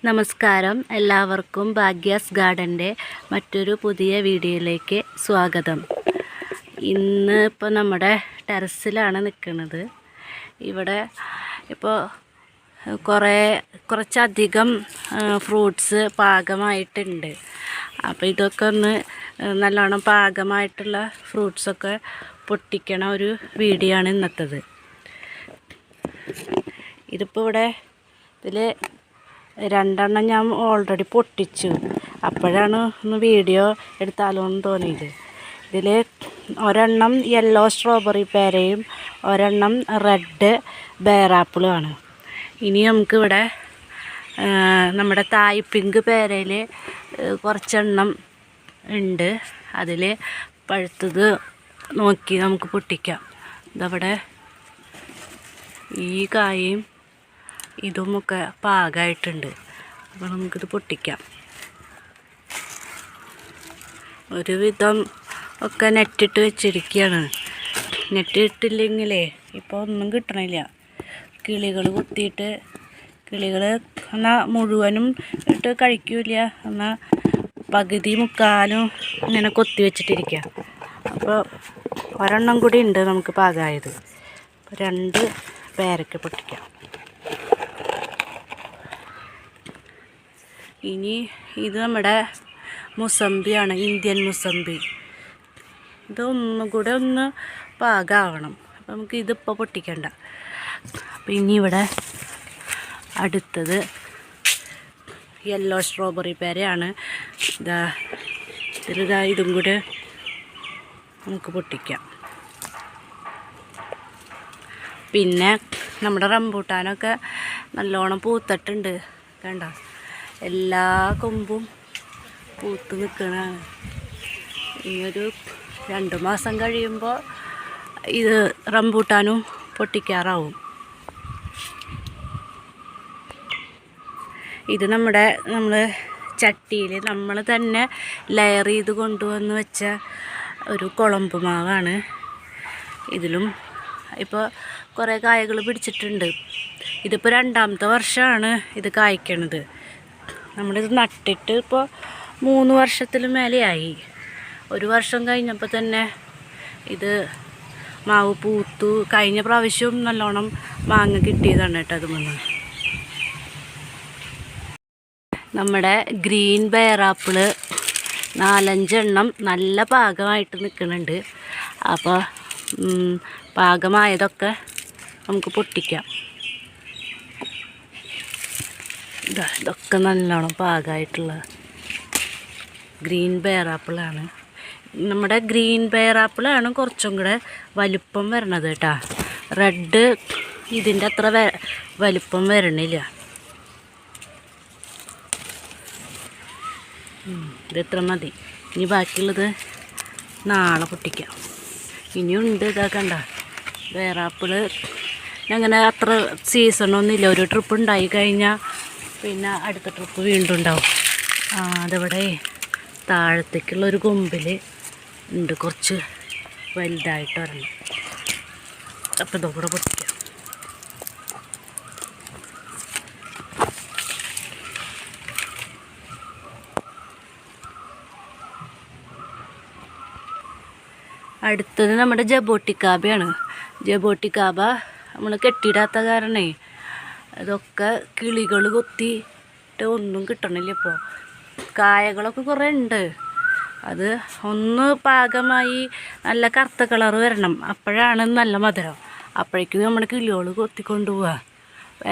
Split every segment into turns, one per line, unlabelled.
നമസ്കാരം, എല്ലാവർക്കും ഭാഗ്യാസ് ഗാർഡൻ്റെ മറ്റൊരു പുതിയ വീഡിയോയിലേക്ക് സ്വാഗതം. ഇന്ന് ഇപ്പോൾ നമ്മുടെ ടെറസിലാണ് നിൽക്കുന്നത്. ഇവിടെ ഇപ്പോൾ കുറച്ചധികം ഫ്രൂട്ട്സ് പാകമായിട്ടുണ്ട്. അപ്പോൾ ഇതൊക്കെ ഒന്ന് നല്ലോണം പാകമായിട്ടുള്ള ഫ്രൂട്ട്സൊക്കെ പൊട്ടിക്കണ ഒരു വീഡിയോ ആണ് ഇന്നത്തേത്. ഇതിപ്പോൾ ഇവിടെ ഇതിൽ 2 എണ്ണം ഞാൻ ഓൾറെഡി പൊട്ടിച്ചു. അപ്പോഴാണ് ഒന്ന് വീഡിയോ എടുത്താലോ എന്ന് തോന്നിയത്. ഇതിൽ ഒരെണ്ണം യെല്ലോ സ്ട്രോബെറി പേരയും ഒരെണ്ണം റെഡ് ബേറാപ്പിളുമാണ്. ഇനി നമുക്കിവിടെ നമ്മുടെ തായ് പിങ്ക് പേരയിൽ കുറച്ചെണ്ണം ഉണ്ട്. അതിൽ പഴുത്തത് നോക്കി നമുക്ക് പൊട്ടിക്കാം. ഇതവിടെ ഈ കായയും ഇതുമൊക്കെ പാകമായിട്ടുണ്ട്. അപ്പോൾ നമുക്കിത് പൊട്ടിക്കാം. ഒരുവിധം ഒക്കെ നെറ്റിട്ട് വെച്ചിരിക്കുകയാണ്. നെറ്റിട്ടില്ലെങ്കിലേ ഇപ്പോൾ ഒന്നും കിട്ടണില്ല. കിളികൾ കുത്തിയിട്ട് കിളികൾ എന്നാൽ മുഴുവനും ഇട്ട് കഴിക്കില്ല, എന്നാൽ പകുതി മുക്കാലും ഇങ്ങനെ കൊത്തി വെച്ചിട്ടിരിക്കുക. അപ്പോൾ ഒരെണ്ണം കൂടി ഉണ്ട് നമുക്ക് പാകമായത്. 2 പേരയ്ക്ക പൊട്ടിക്കാം. ഇനി ഇത് നമ്മുടെ മുസമ്പിയാണ്, ഇന്ത്യൻ മുസമ്പി. ഇതൊന്നും കൂടെ ഒന്ന് പാകമാവണം. അപ്പം നമുക്ക് ഇതിപ്പോൾ പൊട്ടിക്കണ്ട. അപ്പം ഇനി ഇവിടെ അടുത്തത് യെല്ലോ സ്ട്രോബെറി പേരയാണ്. ഇതും കൂടെ നമുക്ക് പൊട്ടിക്കാം. പിന്നെ നമ്മുടെ റംബൂട്ടാനൊക്കെ നല്ലോണം പൂത്തിട്ടുണ്ട്. കണ്ട, എല്ലാ കൊമ്പും പൂത്ത് നിൽക്കണതാണ്. ഇനിയൊരു 2 മാസം കഴിയുമ്പോൾ ഇത് റംബൂട്ടാനും പൊട്ടിക്കാറാവും. ഇത് നമ്മൾ ചട്ടിയിൽ നമ്മൾ തന്നെ ലെയർ ചെയ്ത് കൊണ്ടുവന്ന് വെച്ച ഒരു കുളമ്പ് മാവാണ്. ഇതിലും ഇപ്പോൾ കുറേ കായകൾ പിടിച്ചിട്ടുണ്ട്. ഇതിപ്പോൾ 2ാമത്തെ വർഷമാണ് ഇത് കായ്ക്കണത്. നമ്മളിത് നട്ടിട്ട് ഇപ്പോൾ 3 വർഷത്തിന് മേലെയായി. 1 വർഷം കഴിഞ്ഞപ്പോൾ തന്നെ ഇത് മാവ് പൂത്തു. കഴിഞ്ഞ പ്രാവശ്യവും നല്ലോണം മാങ്ങ കിട്ടിയതാണ് കേട്ടോ. അതുമൊന്ന് നമ്മുടെ ഗ്രീൻ ബേറാപ്പിള് 4-5 എണ്ണം നല്ല പാകമായിട്ട് നിൽക്കുന്നുണ്ട്. അപ്പോൾ പാകമായതൊക്കെ നമുക്ക് പൊട്ടിക്കാം. ഇതൊക്കെ നല്ലോണം പാകമായിട്ടുള്ള ഗ്രീൻ ബേറാപ്പിളാണ്. നമ്മുടെ ഗ്രീൻ ബേറാപ്പിളാണ് കുറച്ചും കൂടെ വലുപ്പം വരണത് കേട്ടോ. റെഡ് ഇതിൻ്റെ അത്ര വലുപ്പം വരണില്ല. ഇതെത്ര മതി. ഇനി ബാക്കിയുള്ളത് നാളെ പൊട്ടിക്കാം. ഇനിയുണ്ട്. ഇതാ കണ്ട ബേറാപ്പിള് അങ്ങനെ അത്ര സീസണൊന്നുമില്ല. ഒരു ട്രിപ്പ് ഉണ്ടായി കഴിഞ്ഞാൽ പിന്നെ അടുത്ത ട്രിപ്പ് വീണ്ടും ഉണ്ടാവും. അതിവിടെ താഴത്തേക്കുള്ളൊരു കൊമ്പിൽ ഉണ്ട് കുറച്ച് വലുതായിട്ട് വരണം. അപ്പോൾ ഇതൊക്കെ പൊട്ടിക്കാം. അടുത്തത് നമ്മുടെ ജബോട്ടിക്കാബയാണ്. ജബോട്ടിക്കാബ നമ്മൾ കെട്ടിയിടാത്ത കാരണേ ഇതൊക്കെ കിളികൾ കൊത്തിയിട്ട് ഒന്നും കിട്ടണില്ല. ഇപ്പോൾ കായകളൊക്കെ കുറേ ഉണ്ട്. അത് ഒന്ന് പാകമായി നല്ല കറുത്ത കളർ വരണം. അപ്പോഴാണ് നല്ല മധുരം. അപ്പോഴേക്കും നമ്മുടെ കിളികൾ കൊത്തിക്കൊണ്ട് പോവുക.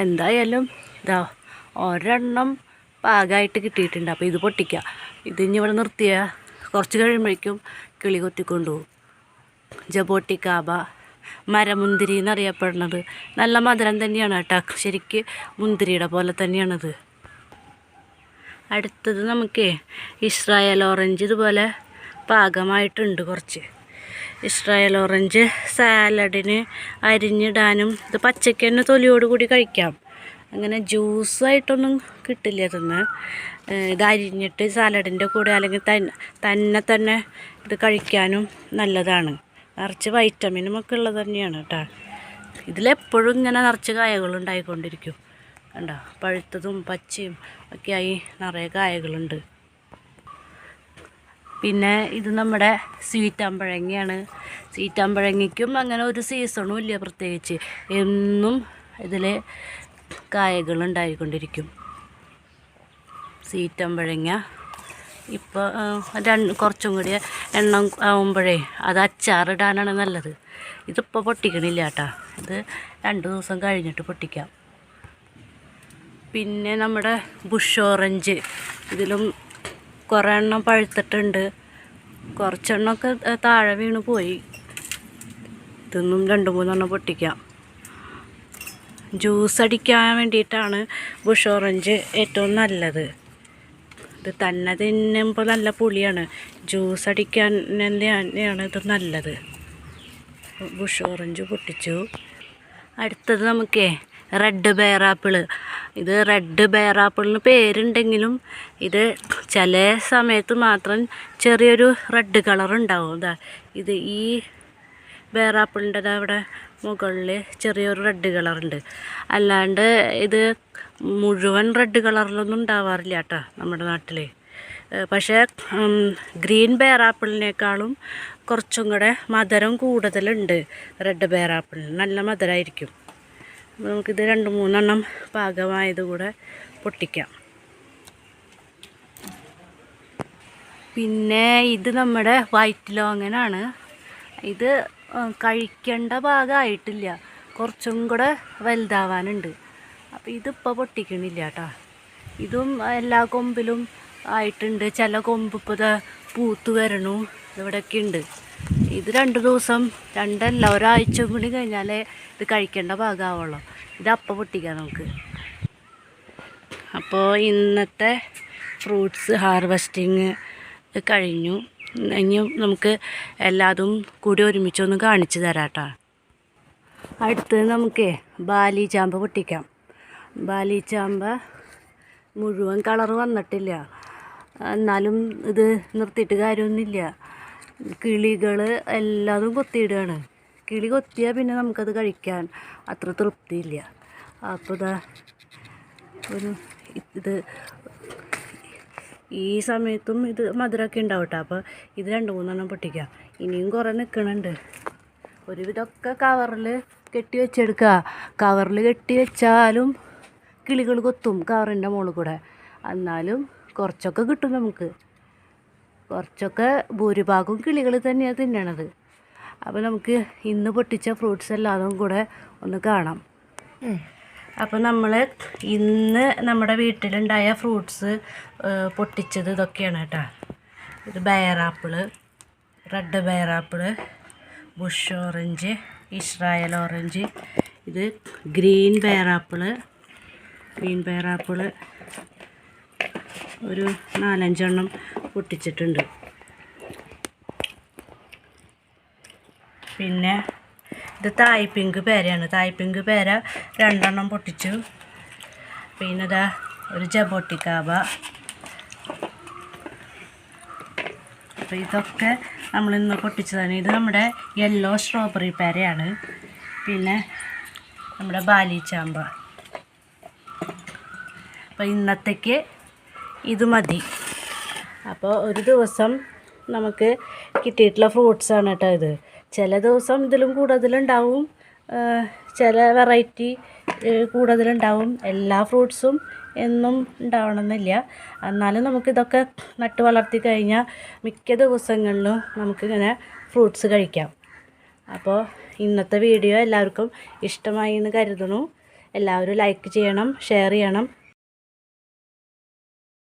എന്തായാലും ഇതാ ഒരെണ്ണം പാകമായിട്ട് കിട്ടിയിട്ടുണ്ട്. അപ്പോൾ ഇത് പൊട്ടിക്കുക. ഇതിനി ഇവിടെ നിർത്തിയാൽ കുറച്ച് കഴിയുമ്പോഴേക്കും കിളി കൊത്തിക്കൊണ്ട് പോകും. ജബോട്ടിക്കാബ മരമുന്തിരി എന്നറിയപ്പെടുന്നത്. നല്ല മധുരം തന്നെയാണ് കേട്ടോ. ശരിക്ക് മുന്തിരിയുടെ പോലെ തന്നെയാണത്. അടുത്തത് നമുക്ക് ഇസ്രായേൽ ഓറഞ്ച് ഇതുപോലെ പാകമായിട്ടുണ്ട് കുറച്ച്. ഇസ്രായേൽ ഓറഞ്ച് സാലഡിന് അരിഞ്ഞിടാനും ഇത് പച്ചയ്ക്ക് തന്നെ തൊലിയോട് കൂടി കഴിക്കാം. അങ്ങനെ ജ്യൂസായിട്ടൊന്നും കിട്ടില്ല. ഇതൊന്ന് ഇത് അരിഞ്ഞിട്ട് സാലഡിൻ്റെ കൂടെ അല്ലെങ്കിൽ തന്നെ ഇത് കഴിക്കാനും നല്ലതാണ്. നിറച്ച് വൈറ്റമിനും ഒക്കെ ഉള്ളത് തന്നെയാണ് കേട്ടോ. ഇതിലെപ്പോഴും ഇങ്ങനെ നിറച്ച് കായകളുണ്ടായിക്കൊണ്ടിരിക്കും. കണ്ടോ, പഴുത്തതും പച്ചയും ഒക്കെയായി നിറയെ കായകളുണ്ട്. പിന്നെ ഇത് നമ്മുടെ സ്വീറ്റാമ്പഴങ്ങയാണ്. സ്വീറ്റാമ്പഴങ്ങയ്ക്കും അങ്ങനെ ഒരു സീസണും ഇല്ല പ്രത്യേകിച്ച്, എന്നും ഇതിൽ കായകളുണ്ടായിക്കൊണ്ടിരിക്കും. സ്വീറ്റാമ്പഴങ്ങ ഇപ്പോൾ കുറച്ചും കൂടി എണ്ണം ആവുമ്പോഴേ അത് അച്ചാറിടാനാണ് നല്ലത്. ഇതിപ്പോൾ പൊട്ടിക്കണില്ല കേട്ടോ, ഇത് 2 ദിവസം കഴിഞ്ഞിട്ട് പൊട്ടിക്കാം. പിന്നെ നമ്മുടെ ബുഷ് ഓറഞ്ച്, ഇതിലും കുറേ എണ്ണം പഴുത്തിട്ടുണ്ട്, കുറച്ചെണ്ണമൊക്കെ താഴെ വീണ് പോയി. ഇതൊന്നും 2-3 എണ്ണം പൊട്ടിക്കാം. ജ്യൂസ് അടിക്കാൻ വേണ്ടിയിട്ടാണ് ബുഷ് ഓറഞ്ച് ഏറ്റവും നല്ലത്. ഇത് തന്നെ തിന്നുമ്പോൾ നല്ല പുളിയാണ്, ജ്യൂസ് അടിക്കാൻ തന്നെയാണ് ഇത് നല്ലത്. ബുഷ് ഓറഞ്ച് പൊട്ടിച്ചു. അടുത്തത് നമുക്കേ റെഡ് ബെയർ ആപ്പിൾ. ഇത് റെഡ് ബെയർ ആപ്പിളിന് പേരുണ്ടെങ്കിലും ഇത് ചില സമയത്ത് മാത്രം ചെറിയൊരു റെഡ് കളർ ഉണ്ടാവും. ഇതാ ഇത് ഈ ബെയർ ആപ്പിളിൻ്റെ അവിടെ മുകളിൽ ചെറിയൊരു റെഡ് കളറുണ്ട്. അല്ലാണ്ട് ഇത് മുഴുവൻ റെഡ് കളറിലൊന്നും ഉണ്ടാവാറില്ല കേട്ടോ നമ്മുടെ നാട്ടിൽ. പക്ഷേ ഗ്രീൻ ബെയർ ആപ്പിളിനേക്കാളും കുറച്ചും കൂടെ മധുരം കൂടുതലുണ്ട് റെഡ് ബെയർ ആപ്പിളിന്, നല്ല മധുരമായിരിക്കും. അപ്പോൾ നമുക്കിത് 2-3 എണ്ണം പാകമായത് കൂടെ പൊട്ടിക്കാം. പിന്നെ ഇത് നമ്മുടെ വൈറ്റ് ലോങ്ങനാണ്. ഇത് കഴിക്കേണ്ട ഭാഗമായിട്ടില്ല, കുറച്ചും കൂടെ വലുതാവാനുണ്ട്. അപ്പോൾ ഇതിപ്പോൾ പൊട്ടിക്കണില്ല കേട്ടോ. ഇതും എല്ലാ കൊമ്പിലും ആയിട്ടുണ്ട്, ചില കൊമ്പ് ഇപ്പോൾ പൂത്ത് വരണു, ഇവിടെയൊക്കെ ഉണ്ട്. ഇത് 2 ദിവസം, 2 അല്ല ഒരാഴ്ച കൂടി കഴിഞ്ഞാലേ ഇത് കഴിക്കേണ്ട ഭാഗമാവുള്ളൂ. ഇതപ്പോൾ പൊട്ടിക്കാം നമുക്ക്. അപ്പോൾ ഇന്നത്തെ ഫ്രൂട്ട്സ് ഹാർവെസ്റ്റിങ് കഴിഞ്ഞു. ഇനി നമുക്ക് എല്ലാതും കൂടി ഒരുമിച്ചൊന്ന് കാണിച്ചു തരാം കേട്ടോ. അടുത്തത് നമുക്ക് ബാലി ചാമ്പ പൊട്ടിക്കാം. ബാലി ചാമ്പ മുഴുവൻ കളറ് വന്നിട്ടില്ല, എന്നാലും ഇത് നിർത്തിയിട്ട് കാര്യമൊന്നുമില്ല. കിളികൾ എല്ലാതും കൊത്തിയിടുകയാണ്. കിളി കൊത്തിയാൽ പിന്നെ നമുക്കത് കഴിക്കാൻ അത്ര തൃപ്തിയില്ല. അപ്പോൾ ഒരു ഇത് ഈ സമയത്തും ഇത് മധുരമൊക്കെ ഉണ്ടാവും കേട്ടോ. അപ്പോൾ ഇത് 2-3 എണ്ണം പൊട്ടിക്കാം. ഇനിയും കുറേ നിൽക്കണുണ്ട്. ഒരുവിധമൊക്കെ കവറിൽ കെട്ടി വെച്ചെടുക്കുക. കവറിൽ കെട്ടി വെച്ചാലും കിളികൾ കൊത്തും കവറിൻ്റെ മുകളിൽ കൂടെ, എന്നാലും കുറച്ചൊക്കെ കിട്ടും നമുക്ക്. കുറച്ചൊക്കെ ഭൂരിഭാഗവും കിളികൾ തന്നെയാണ് തിന്നണത്. അപ്പോൾ നമുക്ക് ഇന്ന് പൊട്ടിച്ച ഫ്രൂട്ട്സ് എല്ലാതും കൂടെ ഒന്ന് കാണാം. അപ്പോൾ നമ്മൾ ഇന്ന് നമ്മുടെ വീട്ടിലുണ്ടായ ഫ്രൂട്ട്സ് പൊട്ടിച്ചത് ഇതൊക്കെയാണ് കേട്ടോ. ഇത് ബെയർ ആപ്പിള്, റെഡ് ബെയർ ആപ്പിള്, ബുഷ് ഓറഞ്ച്, ഇസ്രായേൽ ഓറഞ്ച്, ഇത് ഗ്രീൻ ബെയർ ആപ്പിള് ഒരു 4-5 എണ്ണം പൊട്ടിച്ചിട്ടുണ്ട്. പിന്നെ ഇത് തായ് പിങ്ക് പേരയാണ്. തായ് പിങ്ക് പേര 2 എണ്ണം പൊട്ടിച്ചു. പിന്നെ ഇതാ ഒരു ജബോട്ടിക്കാബ. അപ്പോൾ ഇതൊക്കെ നമ്മളിന്ന് പൊട്ടിച്ചതാണ്. ഇത് നമ്മുടെ യെല്ലോ സ്ട്രോബെറി പേരയാണ്. പിന്നെ നമ്മുടെ ബാലി ചാമ്പ. അപ്പോൾ ഇന്നത്തേക്ക് ഇത് മതി. അപ്പോൾ ഒരു ദിവസം നമുക്ക് കിട്ടിയിട്ടുള്ള ഫ്രൂട്ട്സാണ് കേട്ടോ ഇത്. ചില ദിവസം ഇതിലും കൂടുതലുണ്ടാവും, ചില വെറൈറ്റി കൂടുതലുണ്ടാവും. എല്ലാ ഫ്രൂട്ട്സും എന്നും ഉണ്ടാവണമെന്നില്ല. എന്നാലും നമുക്കിതൊക്കെ നട്ട് വളർത്തി കഴിഞ്ഞാൽ മിക്ക ദിവസങ്ങളിലും നമുക്കിങ്ങനെ ഫ്രൂട്ട്സ് കഴിക്കാം. അപ്പോൾ ഇന്നത്തെ വീഡിയോ എല്ലാവർക്കും ഇഷ്ടമായി എന്ന് കരുതുന്നു. എല്ലാവരും ലൈക്ക് ചെയ്യണം, ഷെയർ ചെയ്യണം.